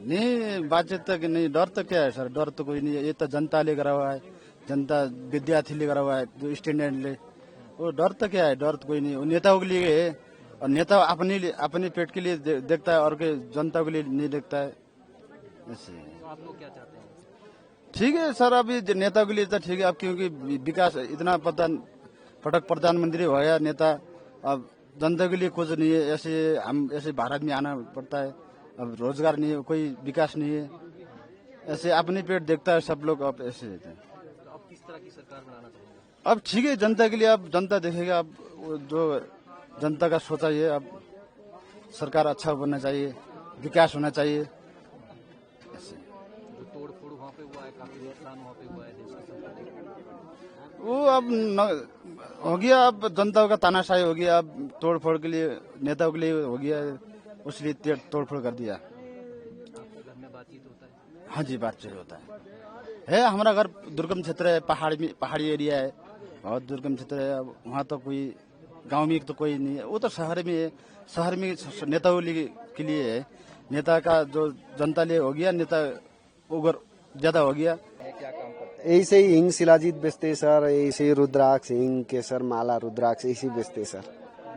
नहीं बातचीत तक नहीं, डर तो क्या है सर, डर तो कोई नहीं है। ये तो जनता ले करा हुआ है, जनता विद्यार्थी ले करा हुआ है, जो स्टूडेंट ले, वो डर तो क्या है, डर तो कोई नहीं। वो नेताओं के लिए है, और नेता अपने पेट के लिए देखता है, और के जनता के लिए नहीं देखता है। ऐसे तो आप लोग क्या चाहते हैं? ठीक है सर, अभी नेता के लिए तो ठीक है, अब क्योंकि विकास इतना पटक प्रधानमंत्री हो गया नेता, अब जनता के लिए कुछ नहीं है। ऐसे हम ऐसे भारत में आना पड़ता है, अब रोजगार नहीं है, कोई विकास नहीं है, ऐसे अपने पेट देखता है सब लोग। अब ऐसे रहते हैं। तो अब किस तरह की सरकार बनाना चाहेंगे? अब ठीक है, जनता के लिए अब जनता देखेगा, अब वो जो जनता का सोचा है, अब सरकार अच्छा बनना चाहिए, विकास होना चाहिए। ऐसे जो तोड़ फोड़ वहाँ पे हुआ है, काफी नुकसान वहाँ पे हुआ है देश की संपत्ति। वो अब हो गया, अब जनता का तानाशाही हो गया, अब तोड़फोड़ के लिए नेताओं के लिए हो गया, उसलिए तोड़फोड़ कर दिया। आपके घर में बातचीत होता है? हाँ जी, बातचीत होता है। हमारा घर दुर्गम क्षेत्र है, पहाड़ी एरिया है, बहुत दुर्गम क्षेत्र है। अब वहाँ तो कोई गांव में तो कोई नहीं है, वो तो शहर में है। शहर में नेताओं के लिए है, नेता का जो जनता लिए हो गया, नेता ओवर ज्यादा हो गया। क्या काम करते हैं? ऐसे ही हिंग शिलाजीत बेचते हैं सर, ऐसे ही रुद्राक्ष हिंग केसर माला रुद्राक्ष ऐसे ही बेचते हैं सर।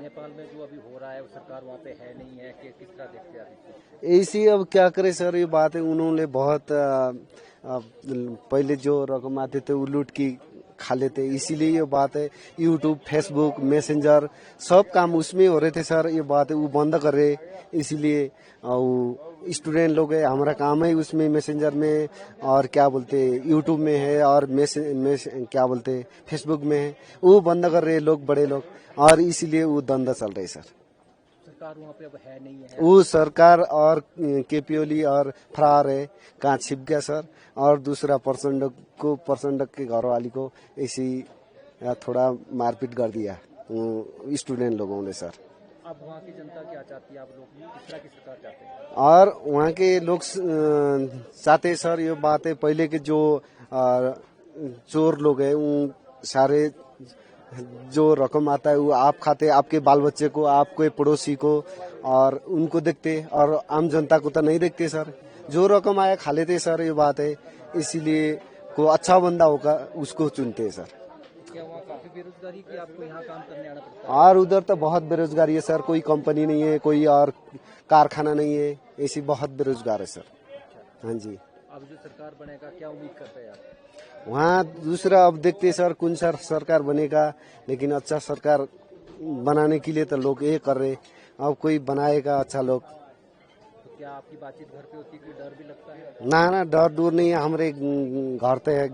नेपाल में जो अभी हो रहा है, वो सरकार वहाँ पे है नहीं है, कि किस तरह देखते हैं आप इसको? ऐसी अब क्या करे सर, ये बात है, उन्होंने बहुत पहले जो रकम आते थे वो लूट की खा लेते, इसीलिए ये बात है। यूट्यूब फेसबुक मैसेंजर सब काम उसमें हो रहे थे सर, ये बात है वो बंद कर रहे, इसीलिए स्टूडेंट लोग है, हमारा काम है उसमें मैसेंजर में, और क्या बोलते यूट्यूब में है, और क्या बोलते फेसबुक में है, वो बंद कर रहे लोग बड़े लोग, और इसीलिए वो धंधा चल रहा है सर। सरकार वहाँ पे अब है नहीं है? वो सरकार और केपीओली और फरार है, कहाँ छिप गया सर। और दूसरा परसंडक के घर वाली को ऐसी थोड़ा मारपीट कर दिया स्टूडेंट लोगों ने सर। अब वहाँ की जनता क्या चाहती है, आप लोग किस तरह की सरकार चाहते हैं? और वहाँ के लोग चाहते सर, ये बात है, पहले के जो चोर लोग हैं वो सारे जो रकम आता है वो आप खाते, आपके बाल बच्चे को, आपके पड़ोसी को, और उनको देखते, और आम जनता को तो नहीं देखते सर। जो रकम आया खा लेते सर, ये बात है, इसीलिए को अच्छा बंदा होगा उसको चुनते हैं सर। क्या वहाँ काफी बेरोजगारी की आपको यहाँ काम करने आना पड़ता और उधर तो बहुत बेरोजगारी है सर, कोई कंपनी नहीं है, कोई और कारखाना नहीं है, ऐसी बहुत बेरोजगार है सर। हाँ जी। अब जो सरकार बनेगा क्या उम्मीद करते हैं आप? वहाँ दूसरा अब देखते सर कौन सा सरकार बनेगा, लेकिन अच्छा सरकार बनाने के लिए तो लोग ये कर रहे, अब कोई बनाएगा अच्छा लोग। तो क्या आपकी बातचीत घर पे होती है, कोई डर भी लगता है? ना डर दूर नहीं है, हमारे घर तो है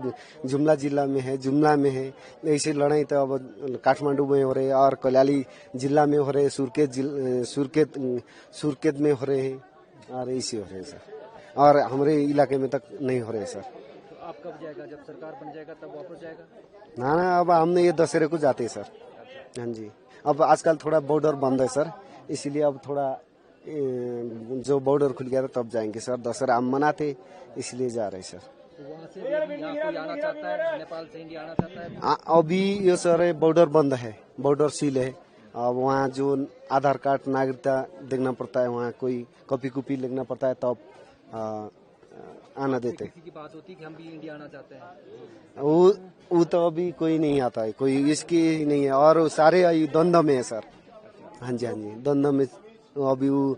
जुमला जिला में है, जुमला में है। ऐसे लड़ाई तो अब काठमांडू में हो रहे, और कल्याली जिला में हो रहे, सुरकेत में हो रहे हैं, और ऐसे हो रहे सर, और हमारे इलाके में तक नहीं हो रहे सर। तो आप कब जाएगा, जब सरकार बन जाएगा तब वापस जाएगा? ना अब हमने ये दशहरे को जाते हैं सर। हाँ जी। अब आजकल थोड़ा बॉर्डर बंद है सर, इसीलिए अब थोड़ा जो बॉर्डर खुल गया था तब जाएंगे सर। दशहरा हम मनाते इसलिए जा रहे सर। तो वहाँ से यहाँ कोई आना चाहता है, नेपाल से इंडिया आना चाहता है? अभी ये सर बॉर्डर बंद है, बॉर्डर सील है। अब वहाँ जो आधार कार्ड नागरिकता देखना पड़ता है, वहाँ कोई कॉपी लिखना पड़ता है, तब आना देते। किसी की बात होती है कि हम भी इंडिया आना चाहते हैं? वो तो अभी कोई नहीं आता है, कोई इसकी नहीं है, और सारे द्वंद्व में है सर। हाँ जी द्वंद्व में अभी वो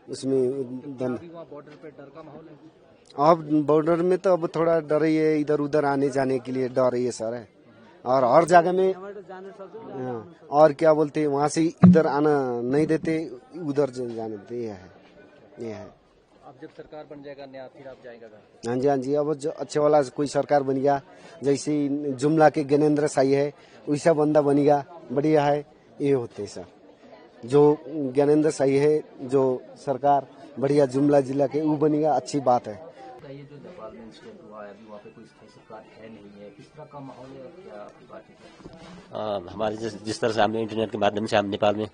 उसमें अभी वहाँ बॉर्डर पे डर का माहौल है? अब बॉर्डर में तो अब थोड़ा डर ही है, इधर उधर आने जाने के लिए डर ही है सर। और हर जगह में और क्या बोलते हैं, वहाँ से इधर आना नहीं देते, उधर जाने देते। ये है। अब जब सरकार बन जाएगा नया, फिर आप जाएगा घर? हाँ जी। अब जो अच्छे वाला कोई सरकार बन गया, जैसे जुमला के ज्ञानेंद्र साई है, वैसा बंदा बनेगा, बढ़िया है, ये होते सर। जो ज्ञानेंद्र साई है, जो सरकार बढ़िया जुमला जिला के वो बनेगा, अच्छी बात है। ये जो नेपाल में इंसिडेंट हुआ है, अभी वहाँ पे कोई स्थायी सरकार है नहीं है, किस तरह का माहौल है, क्या आपकी बात है? हमारे जिस तरह से हमने इंटरनेट के माध्यम से हम नेपाल में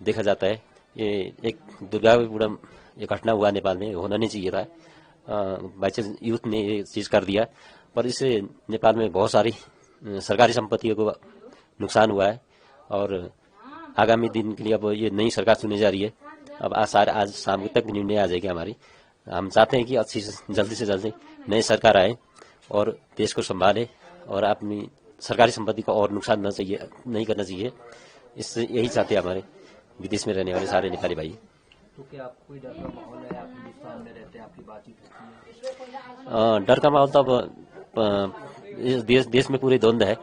देखा जाता है, ये एक दुर्भाग्यपूर्ण ये घटना हुआ नेपाल में, होना नहीं चाहिए था। बाई चांस यूथ ने ये चीज कर दिया, पर इससे नेपाल में बहुत सारी सरकारी संपत्तियों को नुकसान हुआ है, और आगामी दिन के लिए अब ये नई सरकार चुनी जा रही है। अब आज शाम तक निर्णय आ जाएगी हमारी, हम चाहते हैं कि अच्छी जल्दी से जल्दी नई सरकार आए और देश को संभाले और अपनी सरकारी संपत्ति को और नुकसान नहीं करना चाहिए। इससे यही चाहते हैं हमारे विदेश में रहने वाले सारे नेपाली भाई। तो क्या आप कोई डर का माहौल है? आप हिंदुस्तान में रहते हैं, आपकी बातचीत होती है? डर का माहौल तो अब इस देश में पूरे द्वंद्व है,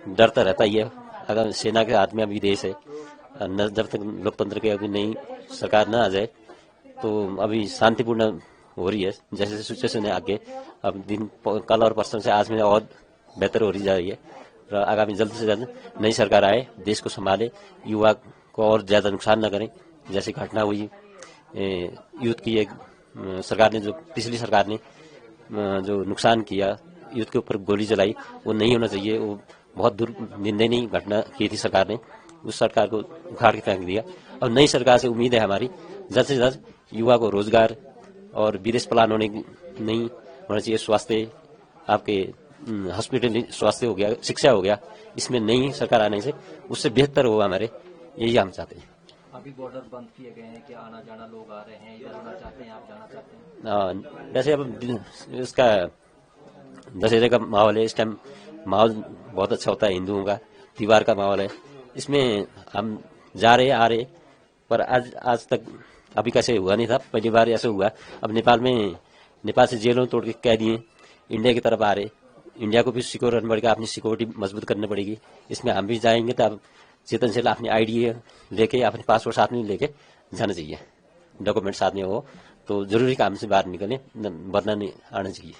डर तो रहता ही है। अगर सेना के हाथ में अभी देश है, जब तक लोकतंत्र की अभी नई सरकार न आ जाए तो अभी शांतिपूर्ण हो रही है। जैसे सिचुएशन है आगे, अब दिन कल और परसों से आज में और बेहतर हो रही जा रही है। और आगामी जल्द से जल्द नई सरकार आए, देश को संभाले, युवा को और ज्यादा नुकसान न करें। जैसी घटना हुई यूथ की, एक सरकार ने जो पिछली सरकार ने जो नुकसान किया, यूथ के ऊपर गोली चलाई, वो नहीं होना चाहिए। वो बहुत निंदनीय घटना की थी सरकार ने, उस सरकार को उखाड़ के फेंक दिया। और नई सरकार से उम्मीद है हमारी जल्द से जल्द युवा को रोजगार और विदेश प्लान नहीं होना चाहिए। स्वास्थ्य, आपके हॉस्पिटल स्वास्थ्य हो गया, शिक्षा हो गया, इसमें नई सरकार आने से उससे बेहतर होगा हमारे, यही हम चाहते हैं। अभी बॉर्डर बंद किए गए हैं, क्या आना जाना लोग आ रहे हैं, इधर आना चाहते हैं, आप जाना चाहते हैं? जैसे अब इसका दशहरे का माहौल है, इस टाइम माहौल बहुत अच्छा होता है, हिंदुओं का त्योहार का माहौल है, इसमें हम जा रहे आ रहे। पर आज तक अभी कैसे हुआ नहीं था, पहली बार ऐसा हुआ। अब नेपाल से जेलों तोड़ के कैदी हैं, इंडिया की तरफ आ रहे। इंडिया को भी सिक्योर रखना पड़ेगा, अपनी सिक्योरिटी मजबूत करनी पड़ेगी। इसमें हम भी जाएंगे तो अब चेतनशील अपनी आईडी लेके, अपने पासपोर्ट साथ में लेके जाना चाहिए, डॉक्यूमेंट साथ में हो तो जरूरी काम से बाहर निकले, वरना नहीं आना चाहिए।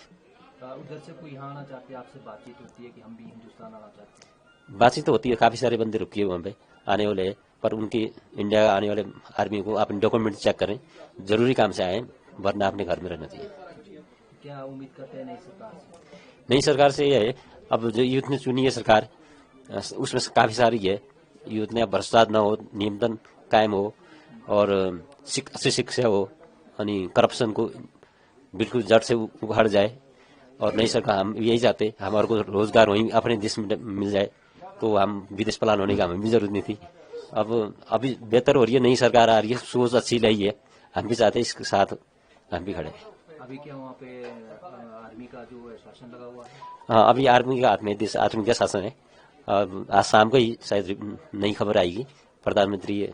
उधर से कोई यहाँ आना चाहते हैं, आपसे बातचीत होती है कि हम भी हिंदुस्तान आना चाहते हैं? बातचीत तो होती है, काफी सारे बंदे रुके हुए वहाँ पे आने वाले, पर उनकी इंडिया आने वाले आर्मी को अपने डॉक्यूमेंट चेक करें, जरूरी काम से आए, वरना अपने घर में रहना चाहिए। क्या उम्मीद करते हैं नई सरकार से? नई सरकार से यह है, अब जो यूथ ने चुनी है सरकार, उसमें से काफी सारी है। यूथ ने भ्रष्टाचार न हो, नियंत्रण कायम हो और अच्छी शिक्षा हो, यानी करप्शन को बिल्कुल जड़ से उखाड़ जाए। और नई सरकार हम यही चाहते, हमारे को रोजगार वहीं अपने देश में मिल जाए, तो हम विदेश प्लान होने का हमें भी जरूरत नहीं थी। अब अभी बेहतर हो रही है, नई सरकार आ रही है, सोच अच्छी रही है, हम भी चाहते इसके साथ हम भी खड़े हैं। अभी क्या वहाँ पे आर्मी का जो है शासन लगा हुआ है? हाँ, अभी आर्मी के हाथ में देश आर्मी का शासन है। आज शाम को ही शायद नई खबर आएगी, प्रधानमंत्री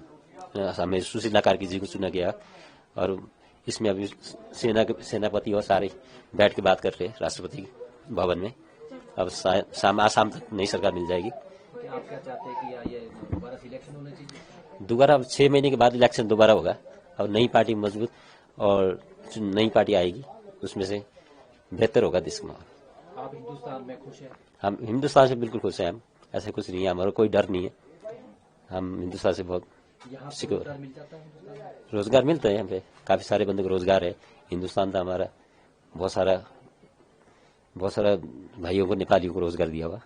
हमें सुशीला कार्की जी को चुना गया और इसमें अभी सेनापति और सारे बैठ के बात कर रहे हैं राष्ट्रपति भवन में। अब आज शाम तक नई सरकार मिल जाएगी। क्या आप क्या चाहते हैं कि ये दोबारा सिलेक्शन होने चाहिए? दोबारा 6 महीने के बाद इलेक्शन दोबारा होगा और नई पार्टी मजबूत और नई पार्टी आएगी, उसमें से बेहतर होगा देश में। आप हिंदुस्तान में खुश हैं? हम हिंदुस्तान से बिल्कुल खुश हैं। हम ऐसा कुछ नहीं है, हमारा कोई डर नहीं है। हम हिंदुस्तान से बहुत सिक्योर। रोजगार मिल जाता है हिंदुस्तान में? रोजगार मिलता है यहाँ पे, काफी सारे बंदे को रोजगार है। हिंदुस्तान तो हमारा बहुत सारा भाइयों को, नेपालियों को रोजगार दिया हुआ।